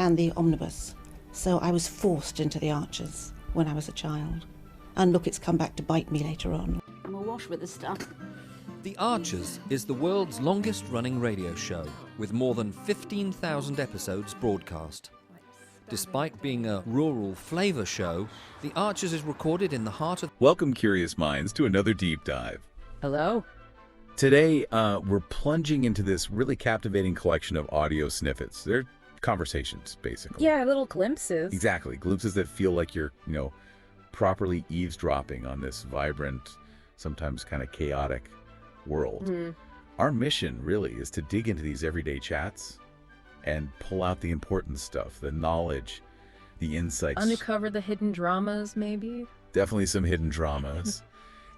and the omnibus. So I was forced into the Archers when I was a child. And look, it's come back to bite me later on. I'm awash with this stuff. The Archers is the world's longest-running radio show, with more than 15,000 episodes broadcast. Despite being a rural flavor show, The Archers is recorded in the heart of... Welcome, curious minds, to another deep dive. Hello. Today, we're plunging into this really captivating collection of audio snippets. They're conversations, basically. Yeah, little glimpses. Exactly. Glimpses that feel like you're, properly eavesdropping on this vibrant, sometimes kind of chaotic world. Our mission, really, is to dig into these everyday chats and pull out the important stuff, the knowledge, the insights. Uncover the hidden dramas, maybe? Definitely some hidden dramas.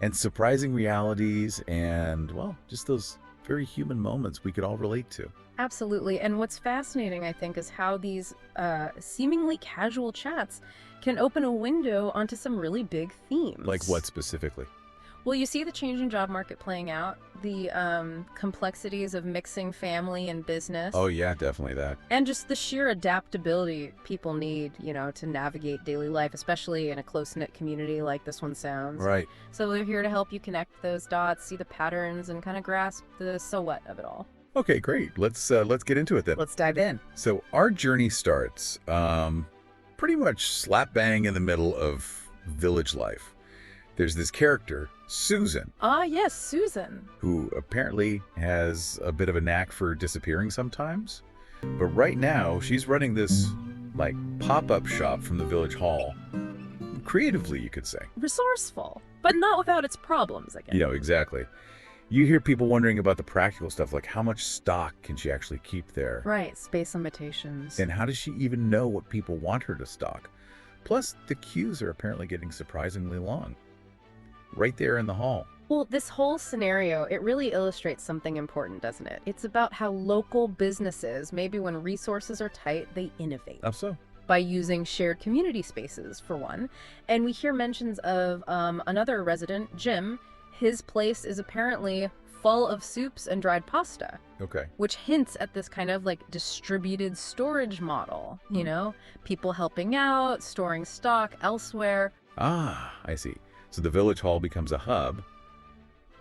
And surprising realities and, well, just those very human moments we could all relate to. Absolutely. And what's fascinating, I think, is how these seemingly casual chats can open a window onto some really big themes. Like what specifically? Well, you see the changing job market playing out, the complexities of mixing family and business. Oh, yeah, definitely that. And just the sheer adaptability people need, to navigate daily life, especially in a close-knit community like this one sounds. Right. So we're here to help you connect those dots, see the patterns, and kind of grasp the so what of it all. Okay, great. Let's get into it then. Let's dive in. So our journey starts pretty much slap bang in the middle of village life. There's this character, Susan. Ah, yes, Susan. Who apparently has a bit of a knack for disappearing sometimes. But right now, she's running this, pop-up shop from the village hall. Creatively, you could say. Resourceful, but not without its problems, again. Exactly. You hear people wondering about the practical stuff, like how much stock can she actually keep there? Right, space limitations. And how does she even know what people want her to stock? Plus, the queues are apparently getting surprisingly long. Right there in the hall. Well, this whole scenario, it really illustrates something important, doesn't it? It's about how local businesses, maybe when resources are tight, they innovate. How so? By using shared community spaces, for one. And we hear mentions of another resident, Jim. His place is apparently full of soups and dried pasta. Okay. Which hints at this kind of distributed storage model, People helping out, storing stock elsewhere. Ah, I see. So the village hall becomes a hub,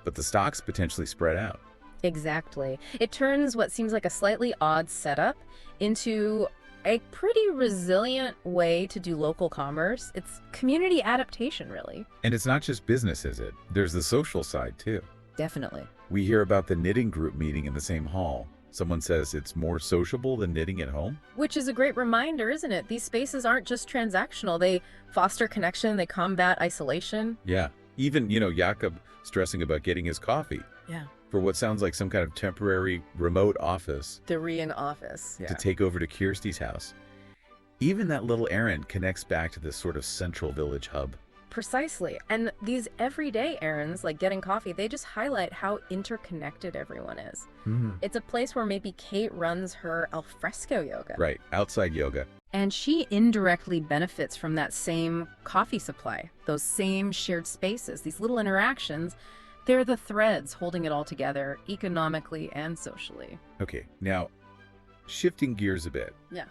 but the stock's potentially spread out. Exactly. It turns what seems like a slightly odd setup into a pretty resilient way to do local commerce. It's community adaptation, really. And it's not just business, is it? There's the social side, too. Definitely. We hear about the knitting group meeting in the same hall. Someone says it's more sociable than knitting at home. Which is a great reminder, isn't it? These spaces aren't just transactional. They foster connection. They combat isolation. Yeah. Even, Jakob stressing about getting his coffee. Yeah. For what sounds like some kind of temporary remote office. The Rian office. To take over to Kirsty's house. Even that little errand connects back to this sort of central village hub. Precisely. And these everyday errands, like getting coffee, they just highlight how interconnected everyone is. It's a place where maybe Kate runs her alfresco yoga. Right, outside yoga. And she indirectly benefits from that same coffee supply, those same shared spaces, these little interactions. They're the threads holding it all together economically and socially. Okay, now, shifting gears a bit. Yeah.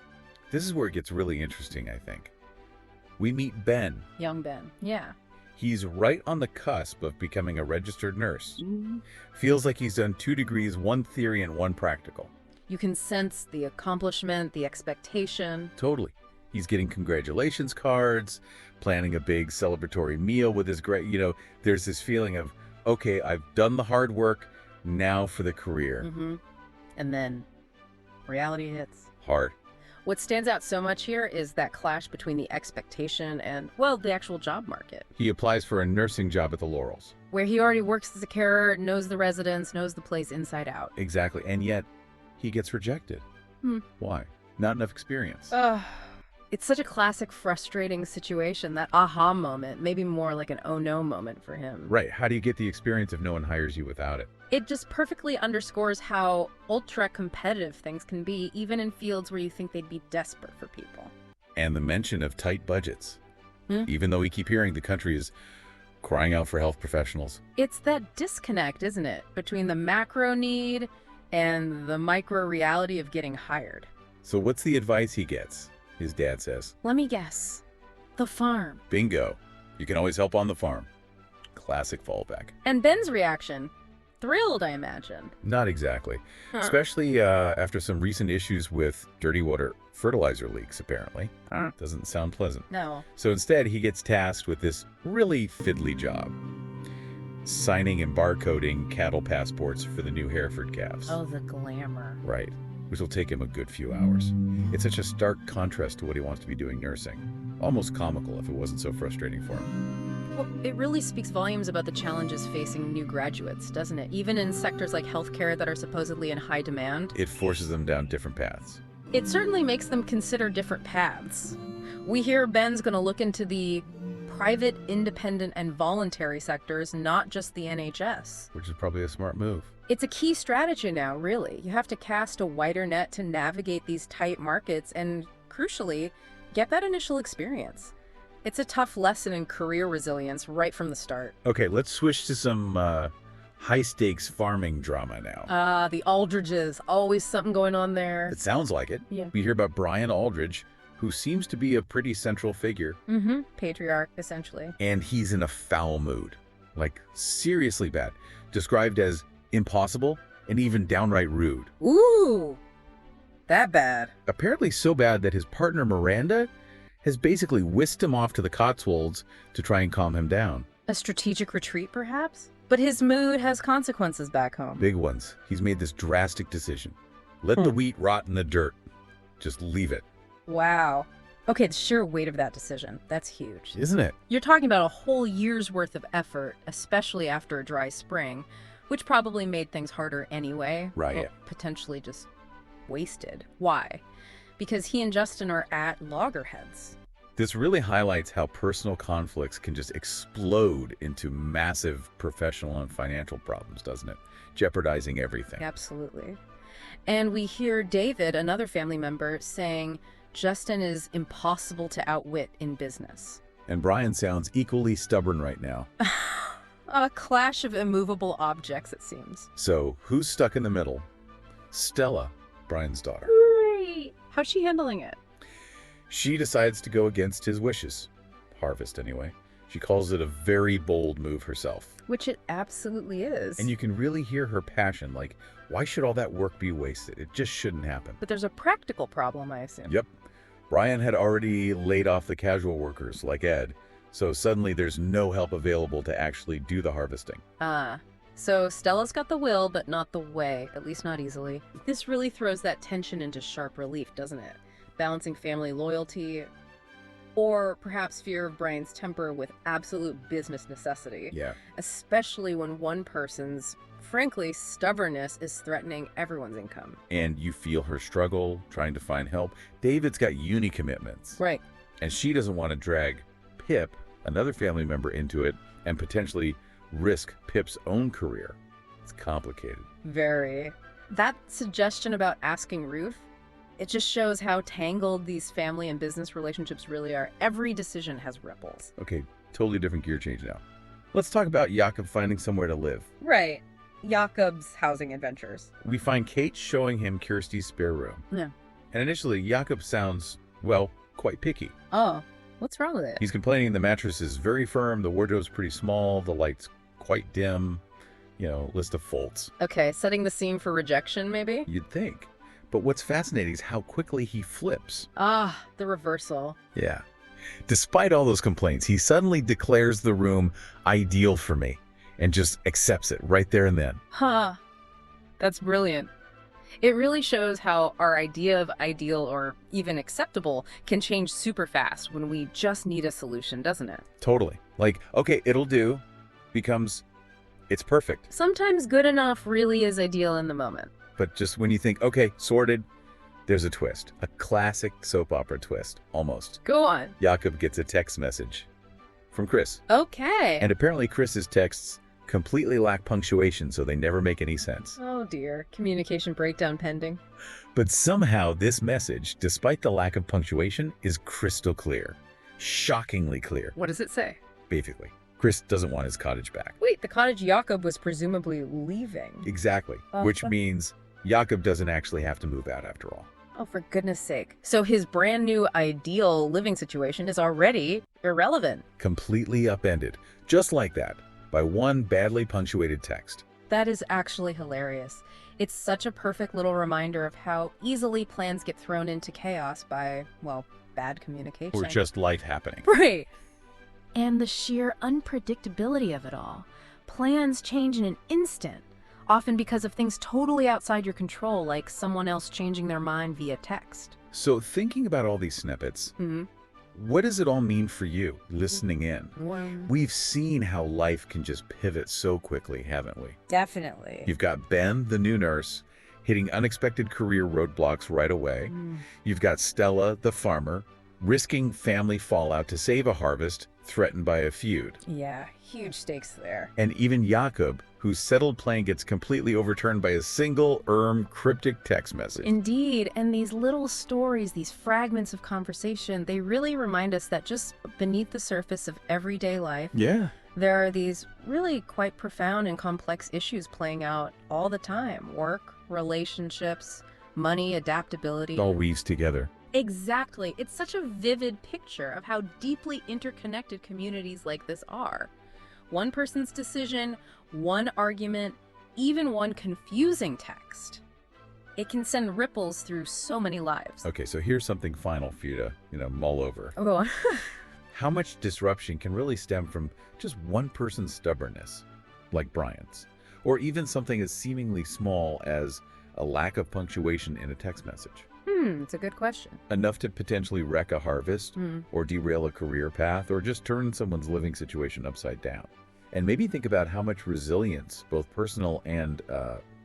This is where it gets really interesting, I think. We meet Ben. Young Ben, yeah. He's right on the cusp of becoming a registered nurse. Feels like he's done 2 degrees, 1 theory, and 1 practical. You can sense the accomplishment, the expectation. Totally. He's getting congratulations cards, planning a big celebratory meal with his there's this feeling of, okay, I've done the hard work, now for the career. And then reality hits. Hard. What stands out so much here is that clash between the expectation and, well, the actual job market. He applies for a nursing job at the Laurels. Where he already works as a carer, knows the residents, knows the place inside out. Exactly. And yet, he gets rejected. Why? Not enough experience. It's such a classic frustrating situation, that aha moment, maybe more like an oh no moment for him. Right. How do you get the experience if no one hires you without it? It just perfectly underscores how ultra competitive things can be, even in fields where you think they'd be desperate for people. And the mention of tight budgets. Even though we keep hearing the country is crying out for health professionals. It's that disconnect, isn't it, between the macro need and the micro reality of getting hired. So what's the advice he gets? His dad says. Let me guess. The farm. Bingo. You can always help on the farm. Classic fallback. And Ben's reaction? Thrilled, I imagine. Not exactly. Especially after some recent issues with dirty water fertilizer leaks, apparently. Doesn't sound pleasant. No. So instead, he gets tasked with this really fiddly job. Signing and barcoding cattle passports for the new Hereford calves. Oh, the glamour. Right. Which will take him a good few hours. It's such a stark contrast to what he wants to be doing nursing. Almost comical if it wasn't so frustrating for him. Well, it really speaks volumes about the challenges facing new graduates, doesn't it? Even in sectors like healthcare that are supposedly in high demand. It forces them down different paths. It certainly makes them consider different paths. We hear Ben's going to look into the private, independent, and voluntary sectors, not just the NHS. Which is probably a smart move. It's a key strategy now, really. You have to cast a wider net to navigate these tight markets and, crucially, get that initial experience. It's a tough lesson in career resilience right from the start. Okay, let's switch to some high-stakes farming drama now. The Aldridges. Always something going on there. It sounds like it. Yeah. We hear about Brian Aldridge, who seems to be a pretty central figure. Patriarch, essentially. And he's in a foul mood. Like, seriously bad. Described as impossible and even downright rude. Ooh! That bad. Apparently so bad that his partner Miranda has basically whisked him off to the Cotswolds to try and calm him down. A strategic retreat, perhaps? But his mood has consequences back home. Big ones. He's made this drastic decision. Let the wheat rot in the dirt. Just leave it. Wow. Okay, the sheer weight of that decision. That's huge. Isn't it? You're talking about a whole year's worth of effort, especially after a dry spring, which probably made things harder anyway. Right. Well, potentially just wasted. Why? Because he and Justin are at loggerheads. This really highlights how personal conflicts can just explode into massive professional and financial problems, doesn't it? Jeopardizing everything. Absolutely. And we hear David, another family member, saying Justin is impossible to outwit in business. And Brian sounds equally stubborn right now. A clash of immovable objects, it seems. So, who's stuck in the middle? Stella, Brian's daughter. Great. How's she handling it? She decides to go against his wishes. Harvest, anyway. She calls it a very bold move herself. Which it absolutely is. And you can really hear her passion, like, why should all that work be wasted? It just shouldn't happen. But there's a practical problem, I assume. Yep. Brian had already laid off the casual workers, like Ed, so suddenly there's no help available to actually do the harvesting. So Stella's got the will, but not the way, at least not easily. This really throws that tension into sharp relief, doesn't it? Balancing family loyalty, or perhaps fear of Brian's temper with absolute business necessity. Yeah. Especially when one person's, frankly, stubbornness is threatening everyone's income. And you feel her struggle, trying to find help. David's got uni commitments. Right. And she doesn't want to drag Pip, another family member, into it and potentially risk Pip's own career. It's complicated. Very. That suggestion about asking Ruth, it just shows how tangled these family and business relationships really are. Every decision has ripples. Okay, totally different gear change now. Let's talk about Jakob finding somewhere to live. Right. Jakob's housing adventures. We find Kate showing him Kirsty's spare room. Yeah. And initially, Jakob sounds, well, quite picky. Oh, what's wrong with it? He's complaining the mattress is very firm, the wardrobe's pretty small, the light's quite dim, list of faults. Okay, setting the scene for rejection, maybe? You'd think. But what's fascinating is how quickly he flips. The reversal. Yeah. Despite all those complaints, he suddenly declares the room ideal for me and just accepts it right there and then. That's brilliant. It really shows how our idea of ideal or even acceptable can change super fast when we just need a solution, doesn't it? Totally. Like, okay, it'll do, becomes, it's perfect. Sometimes good enough really is ideal in the moment. But just when you think, okay, sorted, there's a twist. A classic soap opera twist, almost. Go on. Jakob gets a text message from Chris. Okay. And apparently Chris's texts completely lack punctuation, so they never make any sense. Oh dear. Communication breakdown pending. But somehow this message, despite the lack of punctuation, is crystal clear. Shockingly clear. What does it say? Basically, Chris doesn't want his cottage back. Wait, the cottage Jakob was presumably leaving. Exactly. Which means Jakob doesn't actually have to move out after all. Oh, for goodness sake. So his brand new ideal living situation is already irrelevant. Completely upended, just like that, by one badly punctuated text. That is actually hilarious. It's such a perfect little reminder of how easily plans get thrown into chaos by, well, bad communication. Or just life happening. Right. And the sheer unpredictability of it all. Plans change in an instant, often because of things totally outside your control, like someone else changing their mind via text. So thinking about all these snippets, what does it all mean for you, listening in? We've seen how life can just pivot so quickly, haven't we? Definitely. You've got Ben, the new nurse, hitting unexpected career roadblocks right away. You've got Stella, the farmer, risking family fallout to save a harvest threatened by a feud. Yeah, huge stakes there. And even Jakob, whose settled plan gets completely overturned by a single, cryptic text message. Indeed, and these little stories, these fragments of conversation, they really remind us that just beneath the surface of everyday life, there are these really quite profound and complex issues playing out all the time. Work, relationships, money, adaptability. It all weaves together. Exactly. It's such a vivid picture of how deeply interconnected communities like this are. One person's decision, one argument, even one confusing text. It can send ripples through so many lives. Okay, so here's something final for you to, mull over. Oh, go on. How much disruption can really stem from just one person's stubbornness, like Brian's, or even something as seemingly small as a lack of punctuation in a text message? It's a good question. Enough to potentially wreck a harvest, or derail a career path, or just turn someone's living situation upside down. And maybe think about how much resilience, both personal and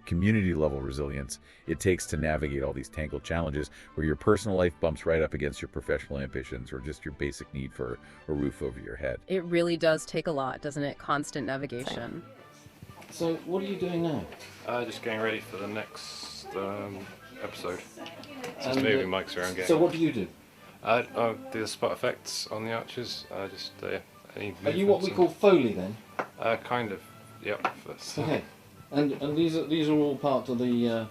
community level resilience, it takes to navigate all these tangled challenges where your personal life bumps right up against your professional ambitions or just your basic need for a roof over your head. It really does take a lot, doesn't it? Constant navigation. So what are you doing now? Just getting ready for the next episode. Just And, moving mics around. So what do you do? I do the spot effects on the archers. Any Are you what we movements call Foley then? and- kind of. Yep. That's, Okay. And these are all part of the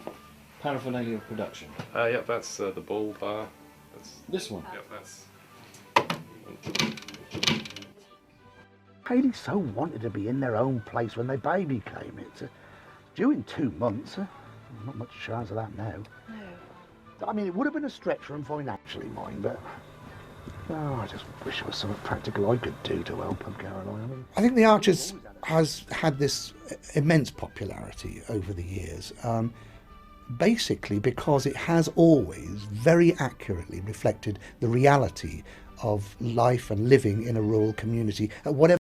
paraphernalia of production. yep. That's the ball bar. That's, This one. yep. That's. Haley so wanted to be in their own place when their baby came. It's due in 2 months. Not much chance of that now. No. I mean, it would have been a stretch for them financially, mind, but I just wish there was something practical I could do to help them, Caroline. I think The Archers has had this immense popularity over the years, basically because it has always very accurately reflected the reality of life and living in a rural community at whatever